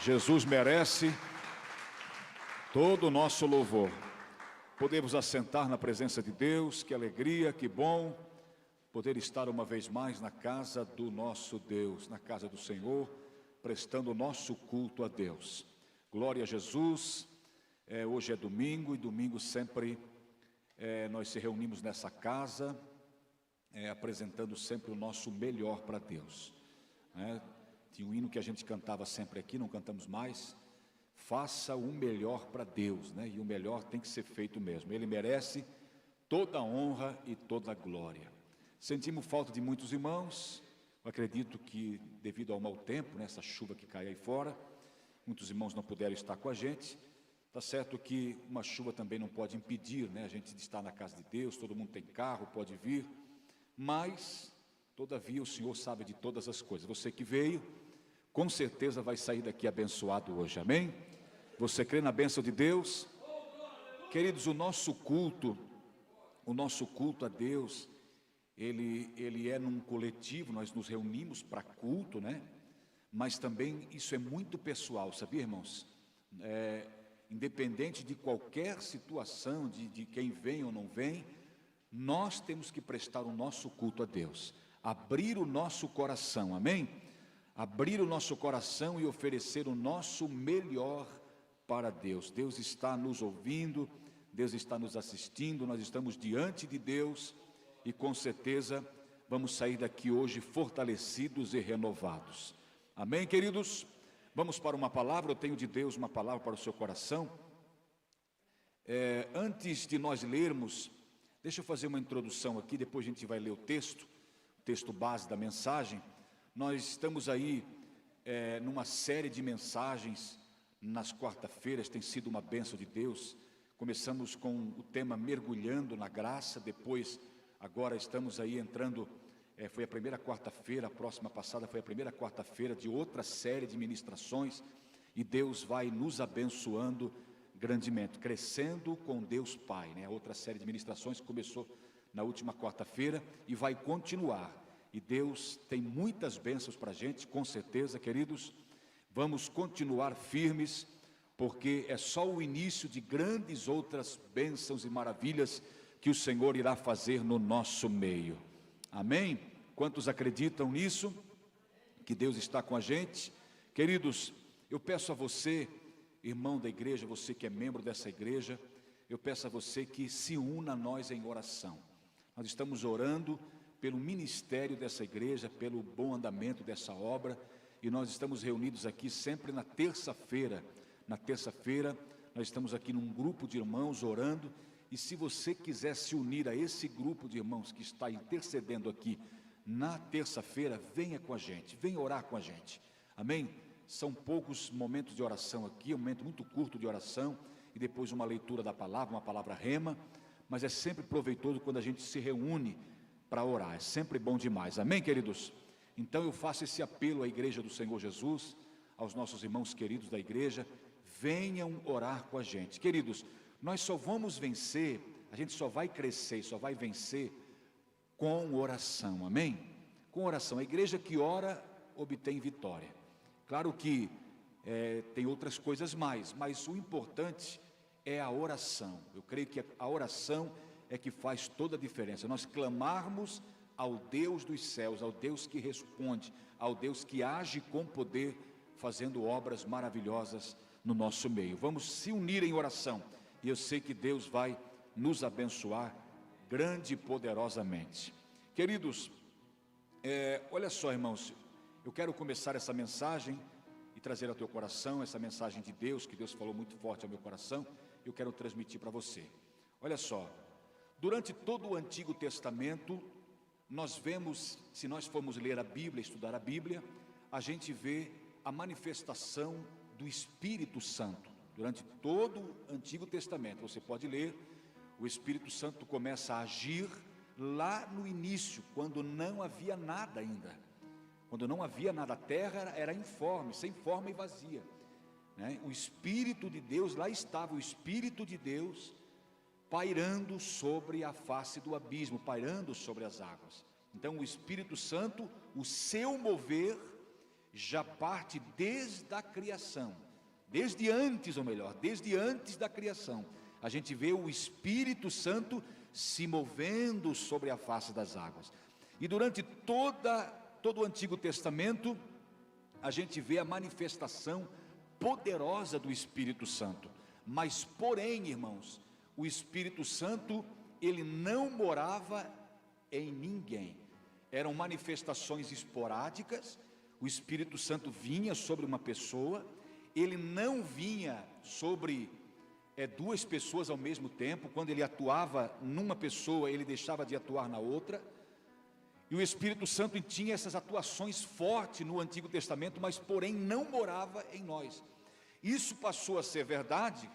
Jesus merece todo o nosso louvor. Podemos assentar na presença de Deus. Que alegria, que bom poder estar uma vez mais na casa do nosso Deus, na casa do Senhor, prestando o nosso culto a Deus. Glória a Jesus. Hoje é domingo, e domingo sempre nós se reunimos nessa casa, apresentando sempre o nosso melhor para Deus. Tinha um hino que a gente cantava sempre aqui, não cantamos mais: faça o melhor para Deus, e o melhor tem que ser feito mesmo. Ele merece toda a honra e toda a glória. Sentimos falta de muitos irmãos. Eu acredito que devido ao mau tempo, essa chuva que cai aí fora, muitos irmãos não puderam estar com a gente. Tá certo que uma chuva também não pode impedir, a gente de estar na casa de Deus. Todo mundo tem carro, pode vir, mas todavia o Senhor sabe de todas as coisas. Você que veio, com certeza vai sair daqui abençoado hoje, amém? Você crê na bênção de Deus? Queridos, o nosso culto a Deus, ele é num coletivo. Nós nos reunimos para culto, mas também isso é muito pessoal, sabia, irmãos? Independente de qualquer situação, de quem vem ou não vem, nós temos que prestar o nosso culto a Deus, abrir o nosso coração, amém? Abrir o nosso coração e oferecer o nosso melhor para Deus. Deus está nos ouvindo, Deus está nos assistindo, nós estamos diante de Deus e com certeza vamos sair daqui hoje fortalecidos e renovados. Amém, queridos? Vamos para uma palavra. Eu tenho de Deus uma palavra para o seu coração. Antes de nós lermos, deixa eu fazer uma introdução aqui, depois a gente vai ler o texto base da mensagem. Nós estamos aí numa série de mensagens nas quarta-feiras, tem sido uma bênção de Deus. Começamos com o tema mergulhando na graça, depois agora estamos aí entrando, foi a primeira quarta-feira, a próxima passada foi a primeira quarta-feira de outra série de ministrações, e Deus vai nos abençoando grandemente, crescendo com Deus Pai, A outra série de ministrações começou na última quarta-feira e vai continuar, e Deus tem muitas bênçãos para a gente, com certeza, queridos. Vamos continuar firmes, porque é só o início de grandes outras bênçãos e maravilhas que o Senhor irá fazer no nosso meio, amém? Quantos acreditam nisso? Que Deus está com a gente? Queridos, eu peço a você, irmão da igreja, você que é membro dessa igreja, eu peço a você que se una a nós em oração. Nós estamos orando pelo ministério dessa igreja, pelo bom andamento dessa obra, e nós estamos reunidos aqui sempre na terça-feira. Na terça-feira nós estamos aqui num grupo de irmãos orando, e se você quiser se unir a esse grupo de irmãos que está intercedendo aqui na terça-feira, venha com a gente, venha orar com a gente, amém? São poucos momentos de oração aqui, um momento muito curto de oração, e depois uma leitura da palavra, uma palavra rema, mas é sempre proveitoso quando a gente se reúne para orar, é sempre bom demais, amém, queridos? Então eu faço esse apelo à igreja do Senhor Jesus, aos nossos irmãos queridos da igreja: venham orar com a gente. Queridos, nós só vamos vencer, a gente só vai crescer, só vai vencer com oração, amém? Com oração. A igreja que ora obtém vitória. Claro que tem outras coisas mais, mas o importante é a oração. Eu creio que a oração é que faz toda a diferença. Nós clamarmos ao Deus dos céus, ao Deus que responde, ao Deus que age com poder, fazendo obras maravilhosas no nosso meio. Vamos se unir em oração, e eu sei que Deus vai nos abençoar grande e poderosamente. Queridos, olha só, irmãos, eu quero começar essa mensagem e trazer ao teu coração essa mensagem de Deus, que Deus falou muito forte ao meu coração, eu quero transmitir para você. Olha só, durante todo o Antigo Testamento, nós vemos, se nós formos ler a Bíblia, estudar a Bíblia, a gente vê a manifestação do Espírito Santo. Durante todo o Antigo Testamento, você pode ler, o Espírito Santo começa a agir lá no início, quando não havia nada ainda. Quando não havia nada, a terra era informe, sem forma e vazia, O Espírito de Deus, lá estava o Espírito de Deus pairando sobre a face do abismo, pairando sobre as águas. Então o Espírito Santo, o seu mover já parte desde a criação, desde antes, ou melhor, desde antes da criação. A gente vê o Espírito Santo se movendo sobre a face das águas. E durante todo o Antigo Testamento, a gente vê a manifestação poderosa do Espírito Santo. Mas, porém, irmãos, o Espírito Santo, ele não morava em ninguém. Eram manifestações esporádicas. O Espírito Santo vinha sobre uma pessoa, ele não vinha sobre duas pessoas ao mesmo tempo. Quando ele atuava numa pessoa, ele deixava de atuar na outra. E o Espírito Santo tinha essas atuações fortes no Antigo Testamento, mas porém não morava em nós. Isso passou a ser verdade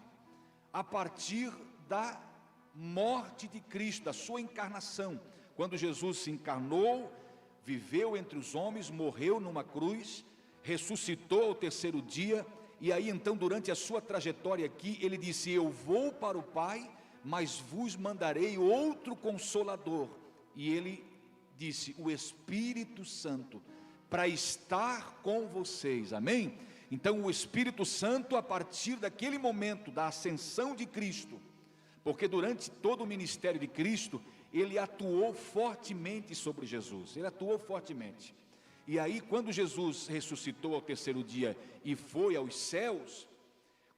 a partir da morte de Cristo, da sua encarnação. Quando Jesus se encarnou, viveu entre os homens, morreu numa cruz, ressuscitou ao terceiro dia, e aí então durante a sua trajetória aqui, ele disse: eu vou para o Pai, mas vos mandarei outro Consolador. E ele disse: o Espírito Santo, para estar com vocês, amém? Então o Espírito Santo, a partir daquele momento da ascensão de Cristo, porque durante todo o ministério de Cristo, ele atuou fortemente sobre Jesus, ele atuou fortemente. E aí quando Jesus ressuscitou ao terceiro dia e foi aos céus,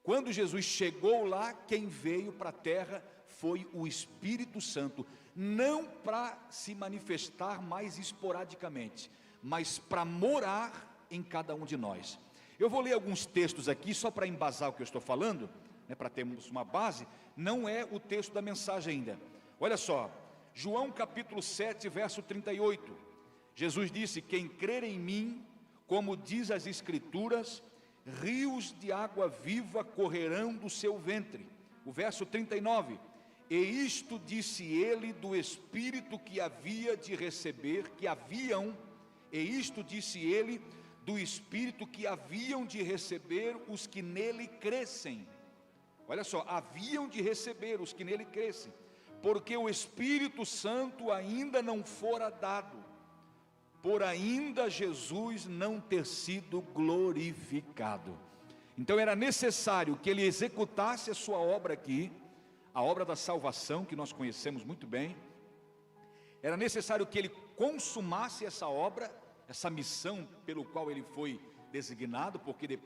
quando Jesus chegou lá, quem veio para a terra foi o Espírito Santo, não para se manifestar mais esporadicamente, mas para morar em cada um de nós. Eu vou ler alguns textos aqui, só para embasar o que eu estou falando, para termos uma base. Não é o texto da mensagem ainda. Olha só, João capítulo 7, verso 38, Jesus disse: quem crer em mim, como diz as Escrituras, rios de água viva correrão do seu ventre. O verso 39, e isto disse ele do Espírito que havia de receber, e isto disse ele do Espírito que haviam de receber os que nele crescem. Olha só, haviam de receber os que nele crescem, porque o Espírito Santo ainda não fora dado, por ainda Jesus não ter sido glorificado. Então era necessário que ele executasse a sua obra aqui, a obra da salvação que nós conhecemos muito bem. Era necessário que ele consumasse essa obra, essa missão pelo qual ele foi designado, porque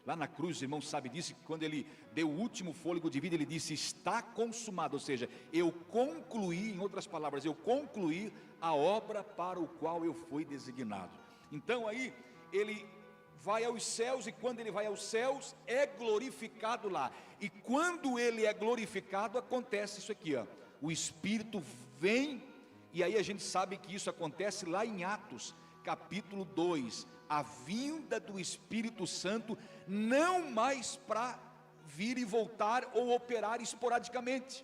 lá na cruz, os irmãos sabem disso, que quando ele deu o último fôlego de vida, ele disse: está consumado, ou seja, eu concluí, em outras palavras, eu concluí a obra para o qual eu fui designado. Então aí, ele vai aos céus, e quando ele vai aos céus, é glorificado lá, e quando ele é glorificado, acontece isso aqui, ó, o Espírito vem, e aí a gente sabe que isso acontece lá em Atos, capítulo 2, a vinda do Espírito Santo, não mais para vir e voltar ou operar esporadicamente,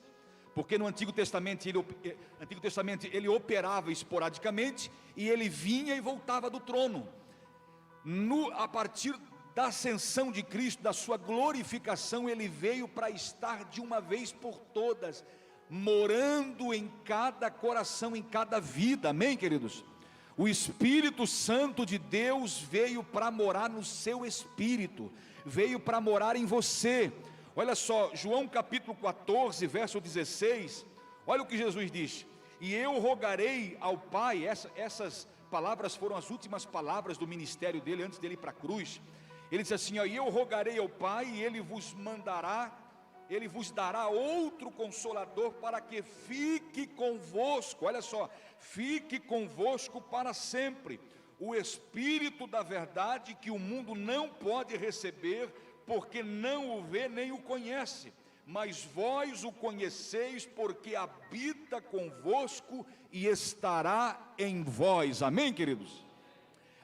porque no Antigo Testamento ele operava esporadicamente, e ele vinha e voltava do trono. A partir da ascensão de Cristo, da sua glorificação, ele veio para estar de uma vez por todas, morando em cada coração, em cada vida, amém, queridos? O Espírito Santo de Deus veio para morar no seu espírito, veio para morar em você. Olha só, João capítulo 14, verso 16, olha o que Jesus diz: e eu rogarei ao Pai. Essas palavras foram as últimas palavras do ministério dele, antes dele ir para a cruz. Ele diz assim, ó: e eu rogarei ao Pai, e ele vos dará outro Consolador, para que fique convosco, olha só, fique convosco para sempre, o Espírito da verdade, que o mundo não pode receber, porque não o vê nem o conhece, mas vós o conheceis, porque habita convosco e estará em vós, amém, queridos?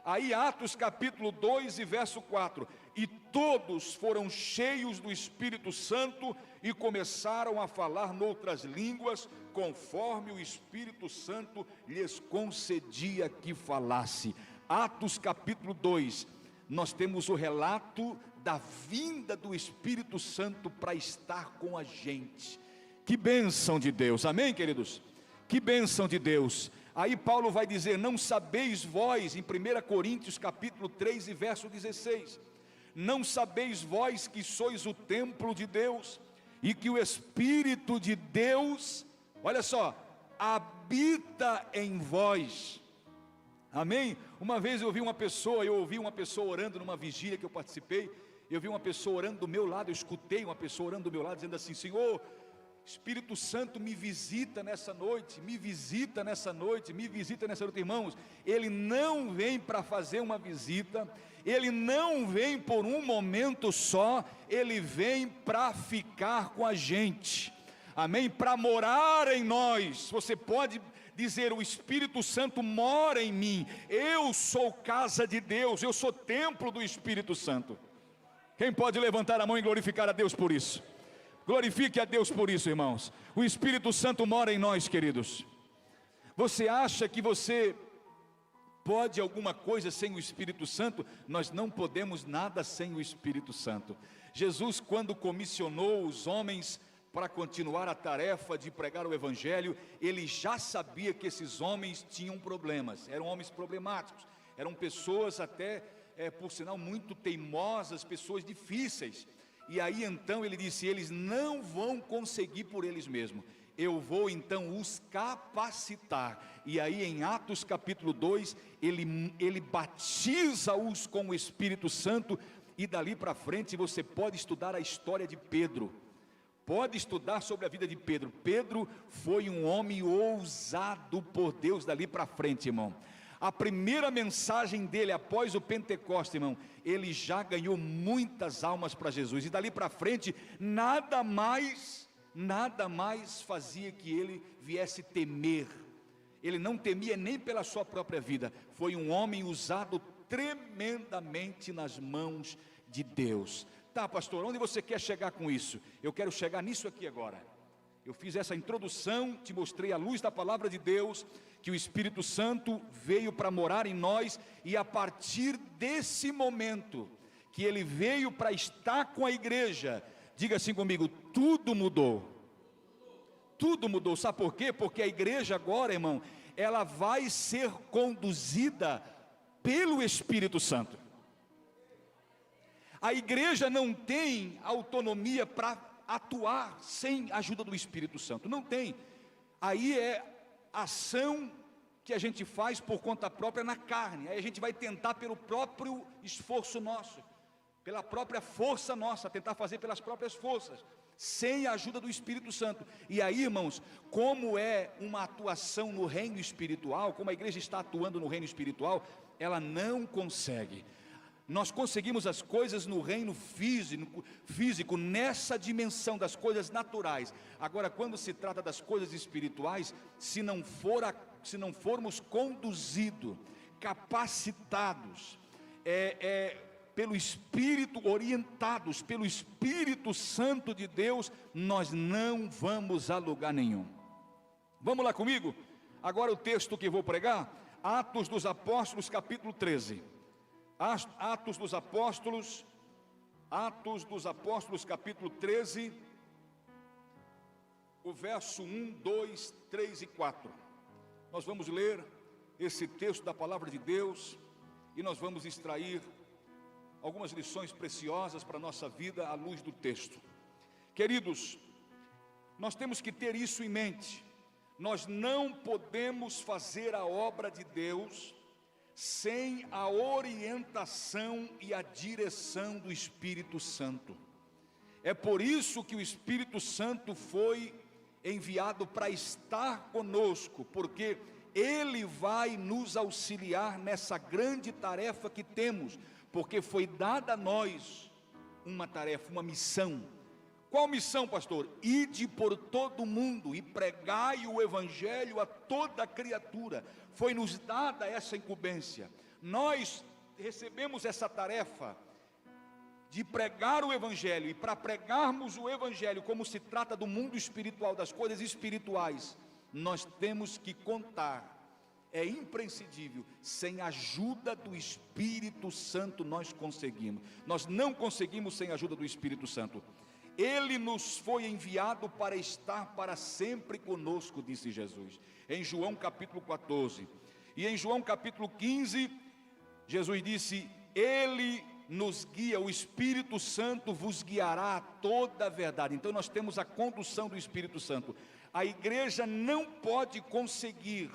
Aí Atos capítulo 2 e verso 4, e todos foram cheios do Espírito Santo e começaram a falar noutras línguas, conforme o Espírito Santo lhes concedia que falasse. Atos capítulo 2, nós temos o relato da vinda do Espírito Santo para estar com a gente. Que bênção de Deus, amém, queridos? Que bênção de Deus. Aí Paulo vai dizer: não sabeis vós, em 1 Coríntios capítulo 3 e verso 16, não sabeis vós que sois o templo de Deus, e que o Espírito de Deus, olha só, habita em vós. Amém? Uma vez eu ouvi uma pessoa orando numa vigília que eu participei. Eu vi uma pessoa orando do meu lado, eu escutei uma pessoa orando do meu lado, dizendo assim: Senhor, Espírito Santo, me visita nessa noite, me visita nessa noite, me visita nessa noite. Irmãos, Ele não vem para fazer uma visita, Ele não vem por um momento só, Ele vem para ficar com a gente, amém? Para morar em nós. Você pode dizer: o Espírito Santo mora em mim, eu sou casa de Deus, eu sou templo do Espírito Santo. Quem pode levantar a mão e glorificar a Deus por isso? Glorifique a Deus por isso, irmãos. O Espírito Santo mora em nós, queridos. Você acha que você pode alguma coisa sem o Espírito Santo? Nós não podemos nada sem o Espírito Santo. Jesus, quando comissionou os homens para continuar a tarefa de pregar o Evangelho, Ele já sabia que esses homens tinham problemas, eram homens problemáticos, eram pessoas até, por sinal, muito teimosas, pessoas difíceis. E aí então Ele disse: eles não vão conseguir por eles mesmos, eu vou então os capacitar. E aí em Atos capítulo 2, ele batiza-os com o Espírito Santo, e dali para frente você pode estudar a história de Pedro, pode estudar sobre a vida de Pedro. Pedro foi um homem ousado por Deus dali para frente, irmão. A primeira mensagem dele após o Pentecostes, irmão, ele já ganhou muitas almas para Jesus, e dali para frente nada mais fazia que ele viesse temer. Ele não temia nem pela sua própria vida. Foi um homem usado tremendamente nas mãos de Deus. Tá, pastor, onde você quer chegar com isso? Eu quero chegar nisso aqui agora. Eu fiz essa introdução, te mostrei a luz da palavra de Deus, que o Espírito Santo veio para morar em nós, e a partir desse momento, que Ele veio para estar com a igreja, diga assim comigo: tudo mudou. Tudo mudou. Sabe por quê? Porque a igreja agora, irmão, ela vai ser conduzida pelo Espírito Santo. A igreja não tem autonomia para atuar sem a ajuda do Espírito Santo, não tem. Aí é ação que a gente faz por conta própria na carne. Aí a gente vai tentar pelo próprio esforço nosso, pela própria força nossa, tentar fazer pelas próprias forças, sem a ajuda do Espírito Santo. E aí, irmãos, como é uma atuação no reino espiritual, como a igreja está atuando no reino espiritual, ela não consegue. Nós conseguimos as coisas no reino físico, nessa dimensão das coisas naturais. Agora, quando se trata das coisas espirituais, se não formos conduzidos, capacitados, pelo Espírito, orientados pelo Espírito Santo de Deus, nós não vamos a lugar nenhum. Vamos lá comigo? Agora o texto que vou pregar, Atos dos Apóstolos capítulo 13. Atos dos Apóstolos capítulo 13, o verso 1, 2, 3 e 4. Nós vamos ler esse texto da palavra de Deus, e nós vamos extrair algumas lições preciosas para a nossa vida à luz do texto. Queridos, nós temos que ter isso em mente. Nós não podemos fazer a obra de Deus sem a orientação e a direção do Espírito Santo. É por isso que o Espírito Santo foi enviado para estar conosco, porque Ele vai nos auxiliar nessa grande tarefa que temos, porque foi dada a nós uma tarefa, uma missão. Qual missão, pastor? Ide por todo o mundo e pregai o Evangelho a toda criatura. Foi nos dada essa incumbência. Nós recebemos essa tarefa de pregar o Evangelho, e para pregarmos o Evangelho, como se trata do mundo espiritual, das coisas espirituais, nós temos que contar, é imprescindível, sem a ajuda do Espírito Santo nós conseguimos. Nós não conseguimos sem a ajuda do Espírito Santo. Ele nos foi enviado para estar para sempre conosco, disse Jesus, em João capítulo 14. E em João capítulo 15, Jesus disse: Ele nos guia, o Espírito Santo vos guiará a toda a verdade. Então nós temos a condução do Espírito Santo. A igreja não pode conseguir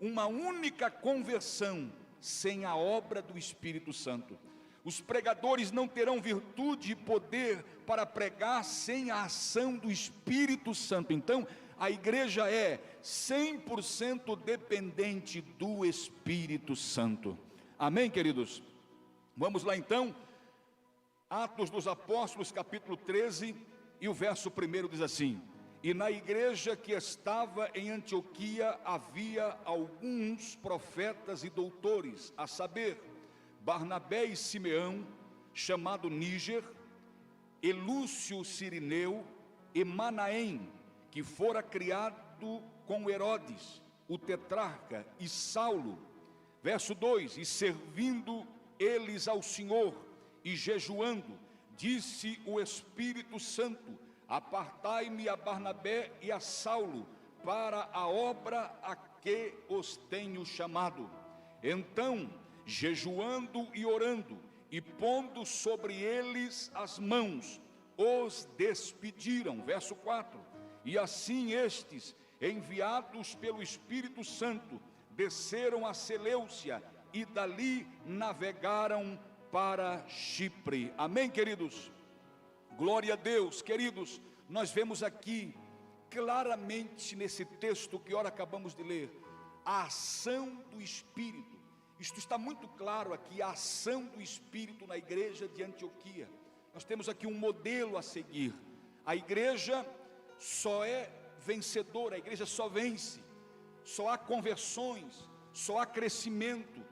uma única conversão sem a obra do Espírito Santo. Os pregadores não terão virtude e poder para pregar sem a ação do Espírito Santo. Então, a igreja é 100% dependente do Espírito Santo. Amém, queridos? Vamos lá então, Atos dos Apóstolos, capítulo 13, e o verso 1 diz assim: E na igreja que estava em Antioquia havia alguns profetas e doutores, a saber, Barnabé e Simeão, chamado Níger, e Lúcio Cirineu, e Manaém, que fora criado com Herodes, o tetrarca, e Saulo. Verso 2: E servindo eles ao Senhor, e jejuando, disse o Espírito Santo: Apartai-me a Barnabé e a Saulo, para a obra a que os tenho chamado. Então, jejuando e orando, e pondo sobre eles as mãos, os despediram. Verso 4: E assim estes, enviados pelo Espírito Santo, desceram a Seleucia, e dali navegaram para Chipre. Amém, queridos? Glória a Deus. Queridos, nós vemos aqui claramente nesse texto que ora acabamos de ler, a ação do Espírito. Isto está muito claro aqui, a ação do Espírito na igreja de Antioquia. Nós temos aqui um modelo a seguir. A igreja só é vencedora, a igreja só vence, só há conversões, só há crescimento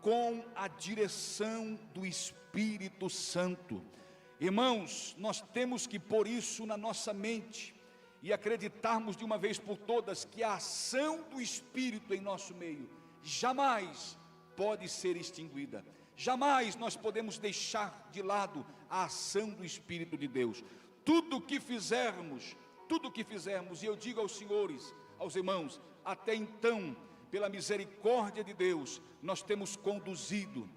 com a direção do Espírito Santo. Irmãos, nós temos que pôr isso na nossa mente e acreditarmos de uma vez por todas que a ação do Espírito em nosso meio jamais pode ser extinguida. Jamais nós podemos deixar de lado a ação do Espírito de Deus. Tudo que fizermos, e eu digo aos senhores, aos irmãos, até então, pela misericórdia de Deus, nós temos conduzido.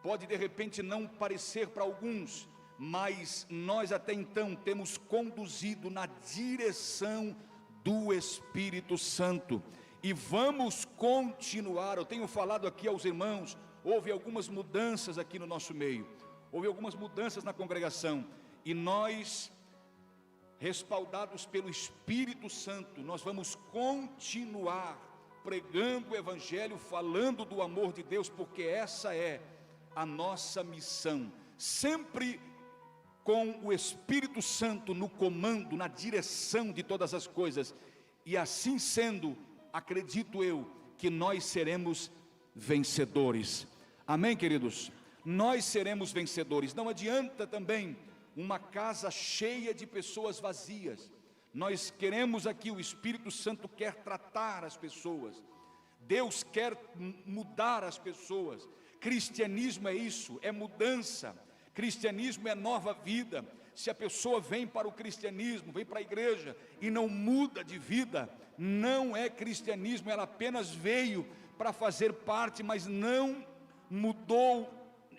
Pode de repente não parecer para alguns, mas nós até então temos conduzido na direção do Espírito Santo. E vamos continuar. Eu tenho falado aqui aos irmãos, houve algumas mudanças aqui no nosso meio, houve algumas mudanças na congregação, e nós, respaldados pelo Espírito Santo, nós vamos continuar pregando o Evangelho, falando do amor de Deus, porque essa é a nossa missão, sempre com o Espírito Santo no comando, na direção de todas as coisas, e assim sendo, acredito eu, que nós seremos vencedores. Amém, queridos? Nós seremos vencedores. Não adianta também uma casa cheia de pessoas vazias. Nós queremos aqui, o Espírito Santo quer tratar as pessoas, Deus quer mudar as pessoas. Cristianismo é isso, é mudança. Cristianismo é nova vida. Se a pessoa vem para o cristianismo, vem para a igreja e não muda de vida, não é cristianismo. Ela apenas veio para fazer parte, mas não mudou,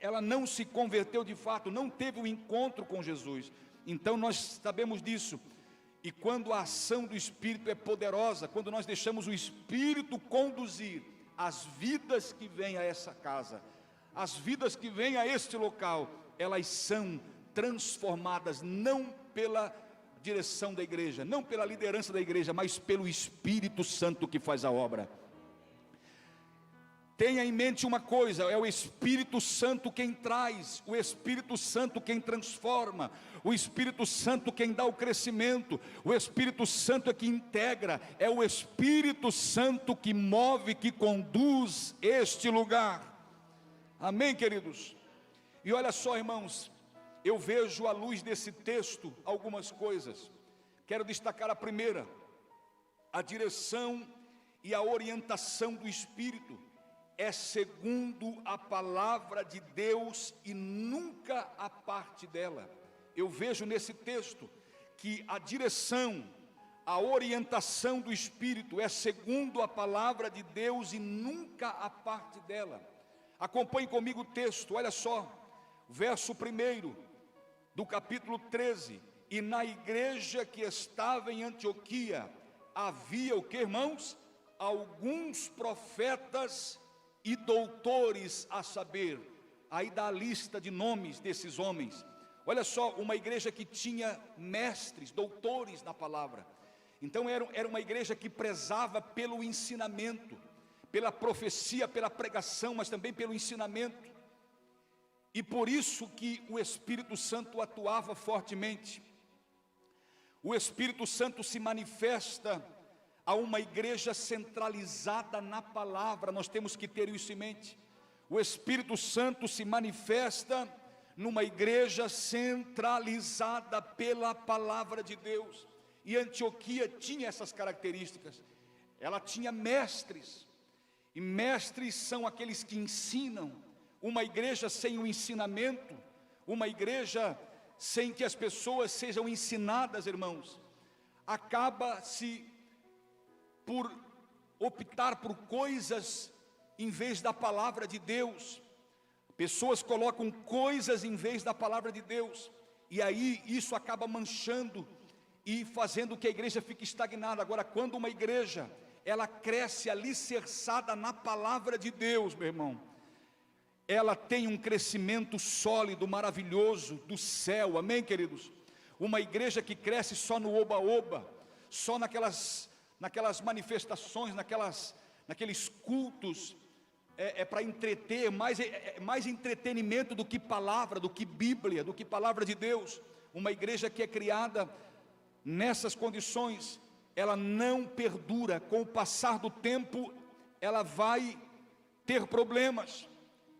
ela não se converteu de fato, não teve um encontro com Jesus. Então nós sabemos disso. E quando a ação do Espírito é poderosa, quando nós deixamos o Espírito conduzir as vidas que vêm a essa casa, as vidas que vêm a este local, elas são transformadas não pela direção da igreja, não pela liderança da igreja, mas pelo Espírito Santo que faz a obra. Tenha em mente uma coisa, é o Espírito Santo quem traz, o Espírito Santo quem transforma, o Espírito Santo quem dá o crescimento, o Espírito Santo é que integra, é o Espírito Santo que move, que conduz este lugar. Amém, queridos? E olha só, irmãos, eu vejo à luz desse texto algumas coisas. Quero destacar a primeira, a direção e a orientação do Espírito é segundo a palavra de Deus e nunca a parte dela. Eu vejo nesse texto que a direção, a orientação do Espírito é segundo a palavra de Deus e nunca a parte dela. Acompanhe comigo o texto, olha só, verso 1 do capítulo 13. E na igreja que estava em Antioquia, havia o que, irmãos? Alguns profetas e doutores, a saber, aí dá a lista de nomes desses homens. Olha só, uma igreja que tinha mestres, doutores na palavra. Então era uma igreja que prezava pelo ensinamento, pela profecia, pela pregação, mas também pelo ensinamento. E por isso que o Espírito Santo atuava fortemente. O Espírito Santo se manifesta a uma igreja centralizada na palavra. Nós temos que ter isso em mente. O Espírito Santo se manifesta numa igreja centralizada pela palavra de Deus. E Antioquia tinha essas características. Ela tinha mestres, e mestres são aqueles que ensinam. Uma igreja sem o ensinamento, uma igreja sem que as pessoas sejam ensinadas, irmãos, acaba-se por optar por coisas em vez da palavra de Deus. Pessoas colocam coisas em vez da palavra de Deus, e aí isso acaba manchando e fazendo que a igreja fique estagnada. Agora, quando uma igreja, ela cresce alicerçada na palavra de Deus, meu irmão, ela tem um crescimento sólido, maravilhoso, do céu, amém, queridos? Uma igreja que cresce só no oba-oba, só naquelas manifestações, naqueles cultos, para entreter, mais entretenimento do que palavra, do que Bíblia, do que palavra de Deus. Uma igreja que é criada nessas condições, ela não perdura. Com o passar do tempo, ela vai ter problemas.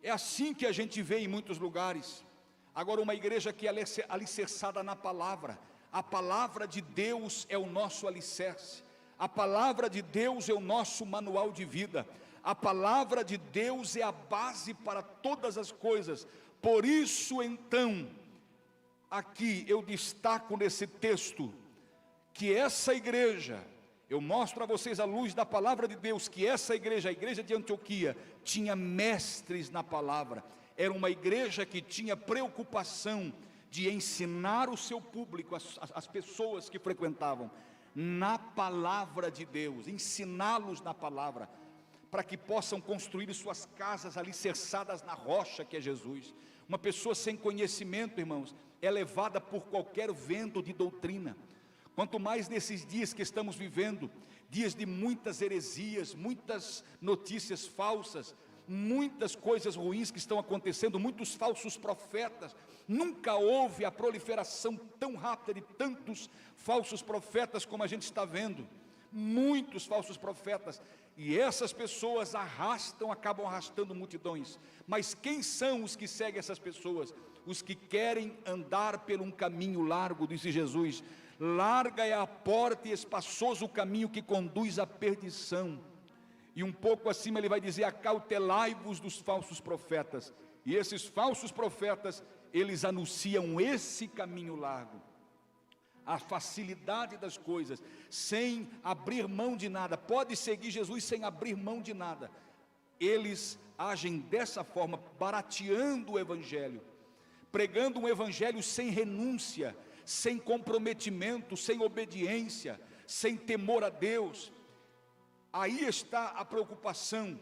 É assim que a gente vê em muitos lugares. Agora, uma igreja que é alicerçada na palavra, a palavra de Deus é o nosso alicerce, a palavra de Deus é o nosso manual de vida, a palavra de Deus é a base para todas as coisas. Por isso, então, aqui eu destaco nesse texto, que essa igreja, eu mostro a vocês à luz da palavra de Deus, que essa igreja, a igreja de Antioquia, tinha mestres na palavra. Era uma igreja que tinha preocupação de ensinar o seu público, as pessoas que frequentavam, na palavra de Deus, ensiná-los na palavra, para que possam construir suas casas alicerçadas na rocha que é Jesus. Uma pessoa sem conhecimento, irmãos, é levada por qualquer vento de doutrina. Quanto mais nesses dias que estamos vivendo, dias de muitas heresias, muitas notícias falsas, muitas coisas ruins que estão acontecendo, muitos falsos profetas. Nunca houve a proliferação tão rápida de tantos falsos profetas como a gente está vendo. Muitos falsos profetas. E essas pessoas acabam arrastando multidões. Mas quem são os que seguem essas pessoas? Os que querem andar por um caminho largo, disse Jesus. Larga é a porta e espaçoso o caminho que conduz à perdição. E um pouco acima ele vai dizer: acautelai-vos dos falsos profetas. E esses falsos profetas, eles anunciam esse caminho largo, a facilidade das coisas, sem abrir mão de nada. Pode seguir Jesus sem abrir mão de nada. Eles agem dessa forma, barateando o evangelho, pregando um evangelho sem renúncia, sem comprometimento, sem obediência, sem temor a Deus. Aí está a preocupação.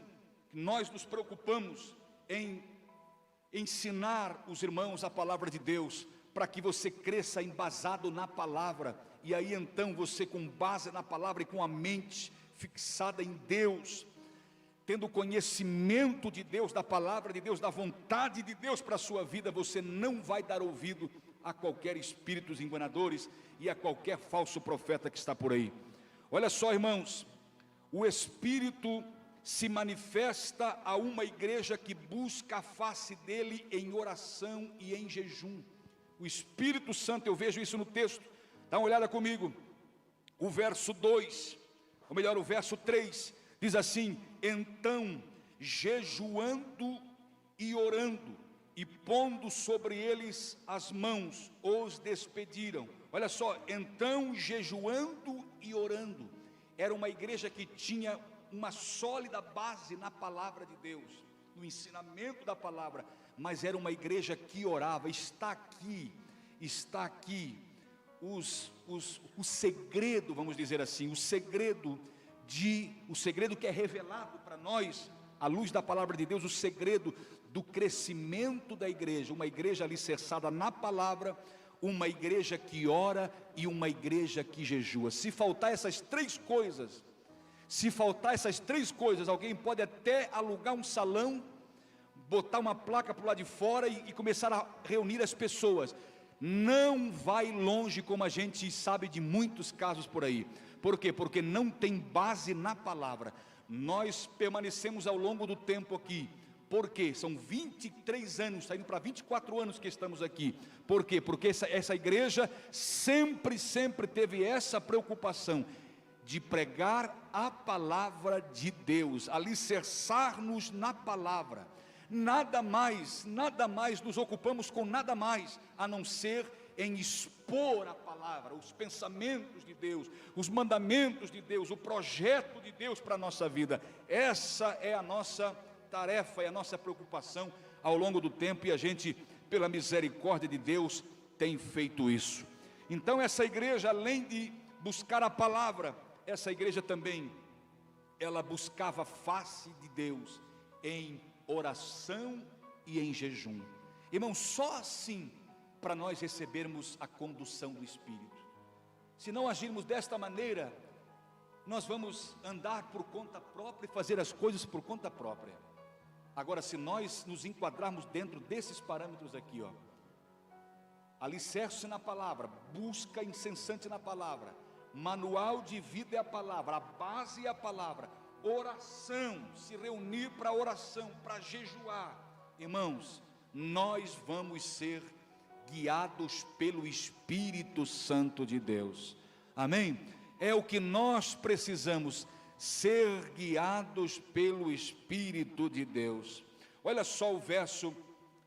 Nós nos preocupamos em ensinar os irmãos a palavra de Deus, para que você cresça embasado na palavra, e aí então você, com base na palavra e com a mente fixada em Deus, tendo conhecimento de Deus, da palavra de Deus, da vontade de Deus para a sua vida, você não vai dar ouvido a qualquer espíritos enganadores e a qualquer falso profeta que está por aí. Olha só, irmãos, o Espírito se manifesta a uma igreja que busca a face dele em oração e em jejum. O Espírito Santo, eu vejo isso no texto. Dá uma olhada comigo. O verso 2, ou melhor, o verso 3, diz assim: então, jejuando e orando, e pondo sobre eles as mãos, os despediram. Olha só, então jejuando e orando. Era uma igreja que tinha uma sólida base na palavra de Deus, no ensinamento da palavra, mas era uma igreja que orava. Está aqui o segredo, vamos dizer assim, o segredo que é revelado para nós, à luz da palavra de Deus, o segredo do crescimento da igreja, uma igreja alicerçada na palavra, uma igreja que ora e uma igreja que jejua. Se faltar essas três coisas, alguém pode até alugar um salão, botar uma placa para o lado de fora e começar a reunir as pessoas. Não vai longe, como a gente sabe de muitos casos por aí. Por quê? Porque não tem base na palavra. Nós permanecemos ao longo do tempo aqui. Por quê? São 23 anos, saindo para 24 anos que estamos aqui. Por quê? Porque essa igreja sempre teve essa preocupação de pregar a palavra de Deus, alicerçar-nos na palavra. Nada mais nos ocupamos com nada mais, a não ser em expor a palavra, os pensamentos de Deus, os mandamentos de Deus, o projeto de Deus para a nossa vida. Essa é a nossa tarefa, é a nossa preocupação ao longo do tempo, e a gente, pela misericórdia de Deus, tem feito isso. Então essa igreja, além de buscar a palavra, essa igreja também, ela buscava a face de Deus em oração e em jejum. Irmão, só assim para nós recebermos a condução do Espírito. Se não agirmos desta maneira, nós vamos andar por conta própria e fazer as coisas por conta própria. Agora, se nós nos enquadrarmos dentro desses parâmetros aqui, alicerce na palavra, busca incessante na palavra, manual de vida é a palavra, a base é a palavra, oração, se reunir para oração, para jejuar, irmãos, nós vamos ser guiados pelo Espírito Santo de Deus. Amém? É o que nós precisamos, ser guiados pelo Espírito de Deus. Olha só o verso,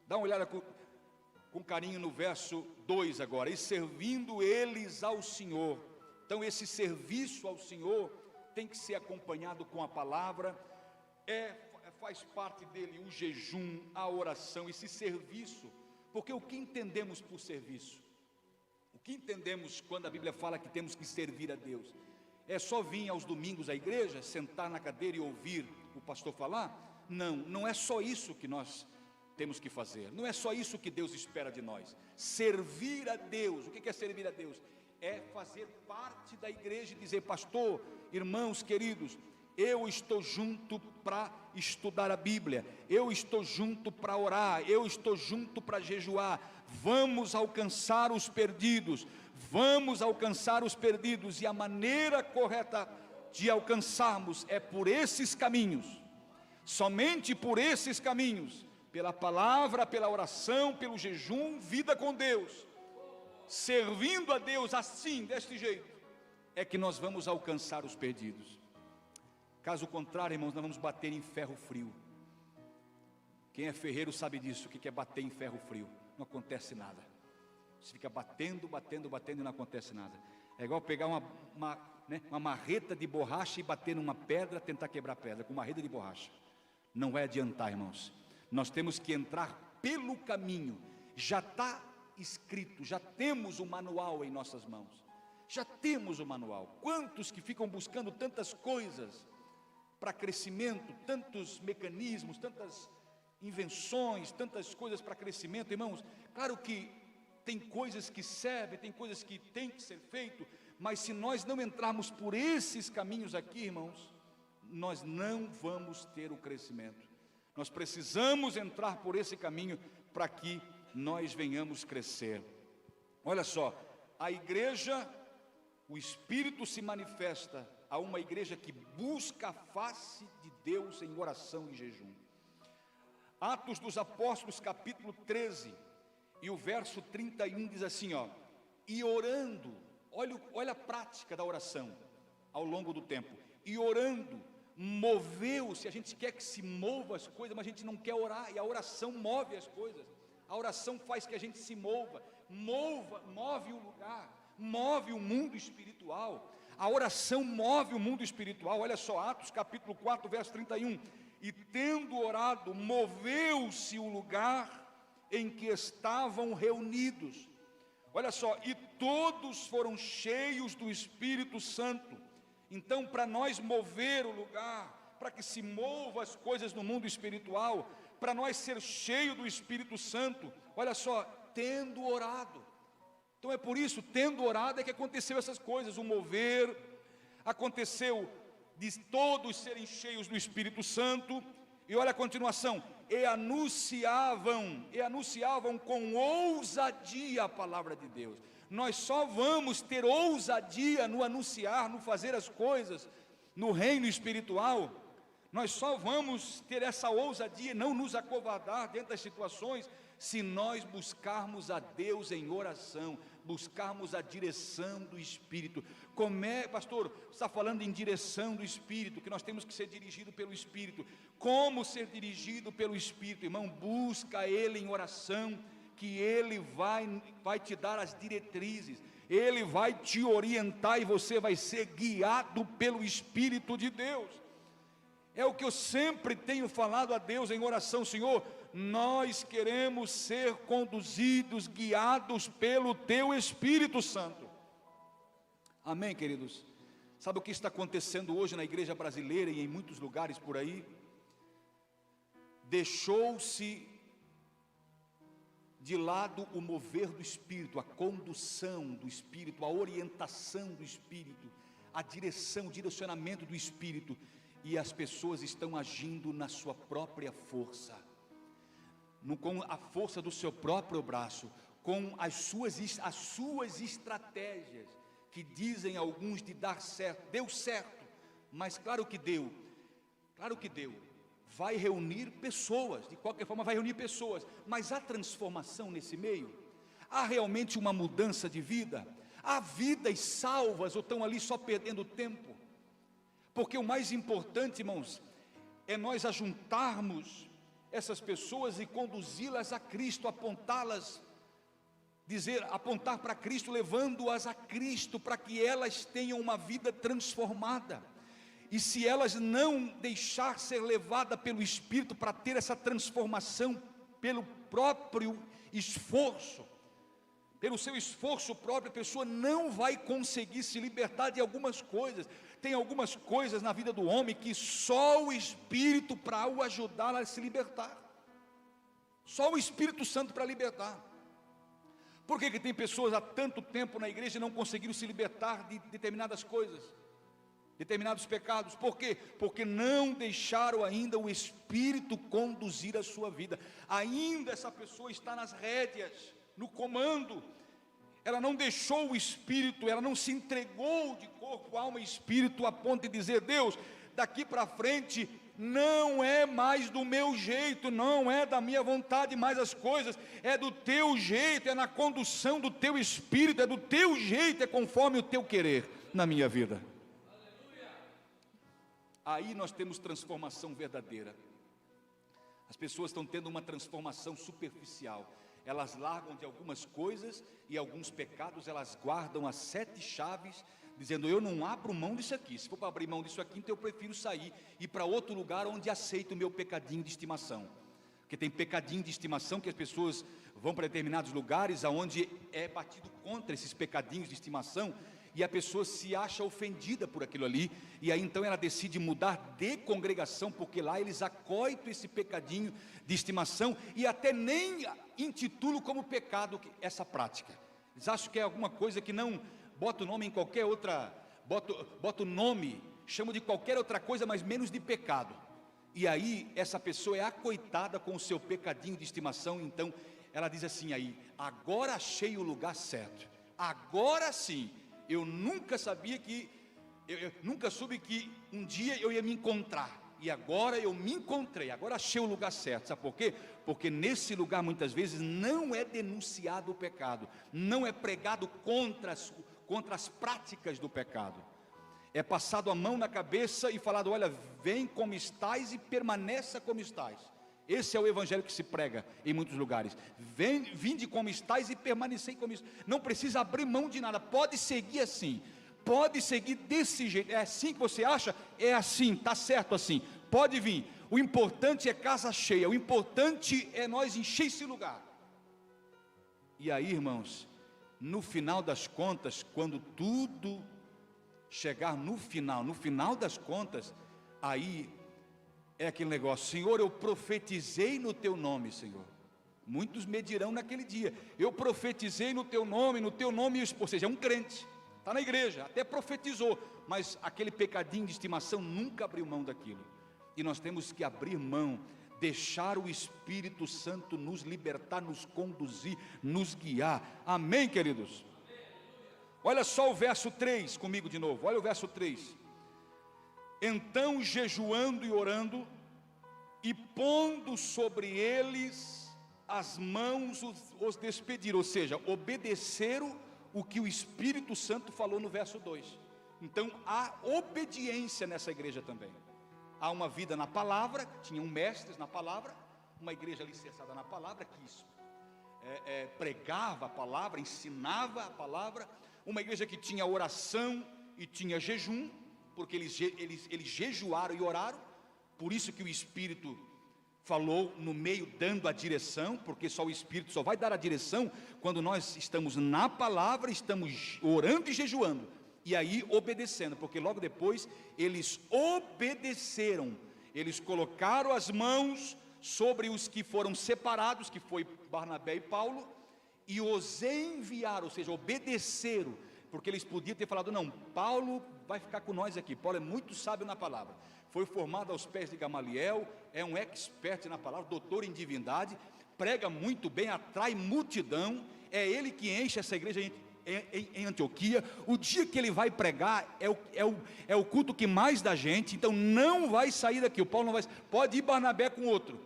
dá uma olhada com carinho no verso 2 agora. E servindo eles ao Senhor. Então esse serviço ao Senhor tem que ser acompanhado com a palavra, faz parte dele o jejum, a oração, esse serviço. Porque o que entendemos por serviço? O que entendemos quando a Bíblia fala que temos que servir a Deus? É só vir aos domingos à igreja, sentar na cadeira e ouvir o pastor falar? Não, não é só isso que nós temos que fazer, não é só isso que Deus espera de nós. Servir a Deus, o que é servir a Deus? É fazer parte da igreja e dizer: pastor, irmãos queridos, eu estou junto para estudar a Bíblia, eu estou junto para orar, eu estou junto para jejuar. Vamos alcançar os perdidos, e a maneira correta de alcançarmos é por esses caminhos, somente por esses caminhos, pela palavra, pela oração, pelo jejum, vida com Deus, servindo a Deus assim, deste jeito, é que nós vamos alcançar os perdidos. Caso contrário, irmãos, nós vamos bater em ferro frio. Quem é ferreiro sabe disso, o que é bater em ferro frio. Não acontece nada. Você fica batendo e não acontece nada. É igual pegar uma marreta de borracha e bater numa pedra, tentar quebrar a pedra com uma marreta de borracha. Não vai adiantar, irmãos. Nós temos que entrar pelo caminho. Já está escrito, já temos o manual em nossas mãos. Já temos o manual. Quantos que ficam buscando tantas coisas para crescimento, tantos mecanismos, tantas invenções, tantas coisas para crescimento, irmãos? Claro que tem coisas que servem, tem coisas que tem que ser feito, mas se nós não entrarmos por esses caminhos aqui, irmãos, nós não vamos ter o crescimento. Nós precisamos entrar por esse caminho para que nós venhamos crescer. Olha só, a igreja, o Espírito se manifesta a uma igreja que busca a face de Deus em oração e jejum. Atos dos Apóstolos, capítulo 13, e o verso 31 diz assim, e orando, olha a prática da oração ao longo do tempo, e orando, moveu-se. A gente quer que se mova as coisas, mas a gente não quer orar, e a oração move as coisas. A oração faz que a gente se move o lugar, move o mundo espiritual. A oração move o mundo espiritual. Olha só, Atos capítulo 4, verso 31. E tendo orado, moveu-se o lugar em que estavam reunidos. Olha só, e todos foram cheios do Espírito Santo. Então, para nós mover o lugar, para que se mova as coisas no mundo espiritual, para nós ser cheio do Espírito Santo, olha só, tendo orado. Então é por isso, tendo orado, é que aconteceu essas coisas, o mover, aconteceu de todos serem cheios do Espírito Santo, e olha a continuação, e anunciavam com ousadia a palavra de Deus. Nós só vamos ter ousadia no anunciar, no fazer as coisas, no reino espiritual, nós só vamos ter essa ousadia, não nos acovardar dentro das situações, se nós buscarmos a Deus em oração, buscarmos a direção do Espírito. Como é, pastor, está falando em direção do Espírito, que nós temos que ser dirigidos pelo Espírito. Como ser dirigido pelo Espírito? Irmão, busca Ele em oração, que Ele vai te dar as diretrizes, Ele vai te orientar e você vai ser guiado pelo Espírito de Deus. É o que eu sempre tenho falado a Deus em oração: Senhor, nós queremos ser conduzidos, guiados pelo Teu Espírito Santo. Amém, queridos? Sabe o que está acontecendo hoje na igreja brasileira e em muitos lugares por aí? Deixou-se de lado o mover do Espírito, a condução do Espírito, a orientação do Espírito, a direção, o direcionamento do Espírito, e as pessoas estão agindo na sua própria força, com a força do seu próprio braço, com as suas estratégias, que dizem alguns de dar certo. Deu certo, mas claro que deu, vai reunir pessoas, de qualquer forma vai reunir pessoas, mas há transformação nesse meio? Há realmente uma mudança de vida? Há vidas salvas ou estão ali só perdendo tempo? Porque o mais importante, irmãos, é nós ajuntarmos essas pessoas e conduzi-las a Cristo, apontá-las, apontar para Cristo, levando-as a Cristo, para que elas tenham uma vida transformada. E se elas não deixar ser levada pelo Espírito para ter essa transformação, pelo próprio esforço, pelo seu esforço próprio, a pessoa não vai conseguir se libertar de algumas coisas. Tem algumas coisas na vida do homem que só o Espírito para o ajudar a se libertar, só o Espírito Santo para libertar. Por que tem pessoas há tanto tempo na igreja e não conseguiram se libertar de determinadas coisas, determinados pecados? Por quê? Porque não deixaram ainda o Espírito conduzir a sua vida. Ainda essa pessoa está nas rédeas, no comando. Ela não deixou o Espírito, ela não se entregou de corpo, alma e espírito, a ponto de dizer: Deus, daqui para frente não é mais do meu jeito, não é da minha vontade mais as coisas, é do teu jeito, é na condução do teu Espírito, é do teu jeito, é conforme o teu querer na minha vida. Aí nós temos transformação verdadeira. As pessoas estão tendo uma transformação superficial. Elas largam de algumas coisas e alguns pecados, elas guardam as 7 chaves, dizendo: eu não abro mão disso aqui. Se for para abrir mão disso aqui, então eu prefiro sair e ir para outro lugar onde aceito o meu pecadinho de estimação. Porque tem pecadinho de estimação que as pessoas vão para determinados lugares onde é batido contra esses pecadinhos de estimação, e a pessoa se acha ofendida por aquilo ali, e aí então ela decide mudar de congregação, porque lá eles acoitam esse pecadinho de estimação, e até nem intitulam como pecado essa prática. Eles acham que é alguma coisa que não, bota o nome em qualquer outra, bota o nome, chama de qualquer outra coisa, mas menos de pecado. E aí essa pessoa é acoitada com o seu pecadinho de estimação. Então ela diz assim aí: agora achei o lugar certo, agora sim. Eu nunca sabia que, eu nunca soube que um dia eu ia me encontrar, e agora eu me encontrei, agora achei o lugar certo. Sabe por quê? Porque nesse lugar muitas vezes não é denunciado o pecado, não é pregado contra as práticas do pecado, é passado a mão na cabeça e falado: olha, vem como estás e permaneça como estás. Esse é o evangelho que se prega em muitos lugares. Vinde como estáis e permanecei como isso. Não precisa abrir mão de nada, pode seguir assim, pode seguir desse jeito. É assim que você acha? É assim, está certo assim, pode vir. O importante é casa cheia, o importante é nós encher esse lugar. E aí, irmãos, no final das contas, quando tudo chegar no final das contas, aí é aquele negócio: Senhor, eu profetizei no teu nome, Senhor. Muitos me dirão naquele dia: eu profetizei no teu nome, ou seja, é um crente, está na igreja, até profetizou, mas aquele pecadinho de estimação nunca abriu mão daquilo. E nós temos que abrir mão, deixar o Espírito Santo nos libertar, nos conduzir, nos guiar. Amém, queridos? Olha só o verso 3 comigo de novo, olha o verso 3. Então, jejuando e orando, e pondo sobre eles as mãos, os despediram, ou seja, obedeceram o que o Espírito Santo falou no verso 2. Então, há obediência nessa igreja também. Há uma vida na palavra, tinham mestres na palavra, uma igreja alicerçada na palavra, que pregava a palavra, ensinava a palavra, uma igreja que tinha oração e tinha jejum, porque eles jejuaram e oraram, por isso que o Espírito falou no meio, dando a direção, porque só o Espírito só vai dar a direção quando nós estamos na palavra, estamos orando e jejuando, e aí obedecendo, porque logo depois eles obedeceram, eles colocaram as mãos sobre os que foram separados, que foi Barnabé e Paulo, e os enviaram, ou seja, obedeceram, porque eles podiam ter falado: não, Paulo vai ficar com nós aqui, Paulo é muito sábio na palavra, foi formado aos pés de Gamaliel, é um expert na palavra, doutor em divindade, prega muito bem, atrai multidão, é ele que enche essa igreja em Antioquia. O dia que ele vai pregar é o culto que mais dá gente, então não vai sair daqui, o Paulo não vai, pode ir Barnabé com outro,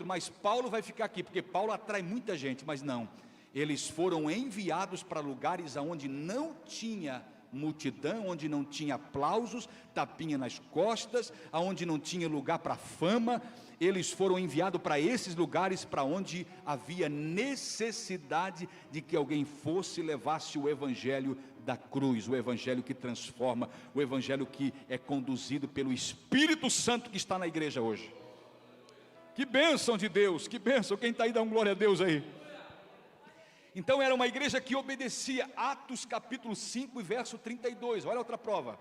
mas Paulo vai ficar aqui, porque Paulo atrai muita gente. Mas não, eles foram enviados para lugares onde não tinha multidão, onde não tinha aplausos, tapinha nas costas, onde não tinha lugar para fama. Eles foram enviados para esses lugares, para onde havia necessidade de que alguém fosse e levasse o evangelho da cruz, o evangelho que transforma, o evangelho que é conduzido pelo Espírito Santo que está na igreja hoje. Que bênção de Deus, que bênção. Quem está aí, dá um glória a Deus aí. Então era uma igreja que obedecia. Atos capítulo 5 e verso 32, olha outra prova.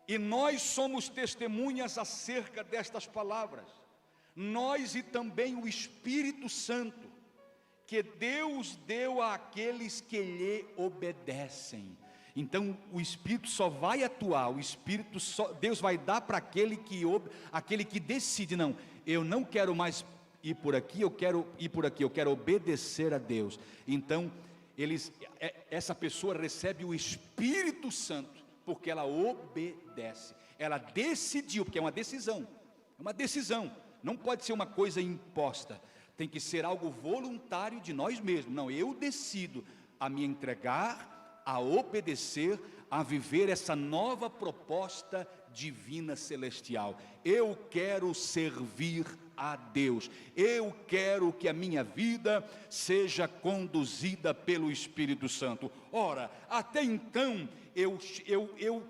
E nós somos testemunhas acerca destas palavras, nós e também o Espírito Santo, que Deus deu àqueles que lhe obedecem. Então o Espírito só vai atuar, Deus vai dar para aquele que decide: não, eu não quero mais ir por aqui, eu quero ir por aqui, eu quero obedecer a Deus. Então essa pessoa recebe o Espírito Santo, porque ela obedece, ela decidiu, porque é uma decisão, não pode ser uma coisa imposta, tem que ser algo voluntário de nós mesmos. Não, eu decido a me entregar, a obedecer, a viver essa nova proposta divina celestial. Eu quero servir a Deus, eu quero que a minha vida seja conduzida pelo Espírito Santo. Ora, até então eu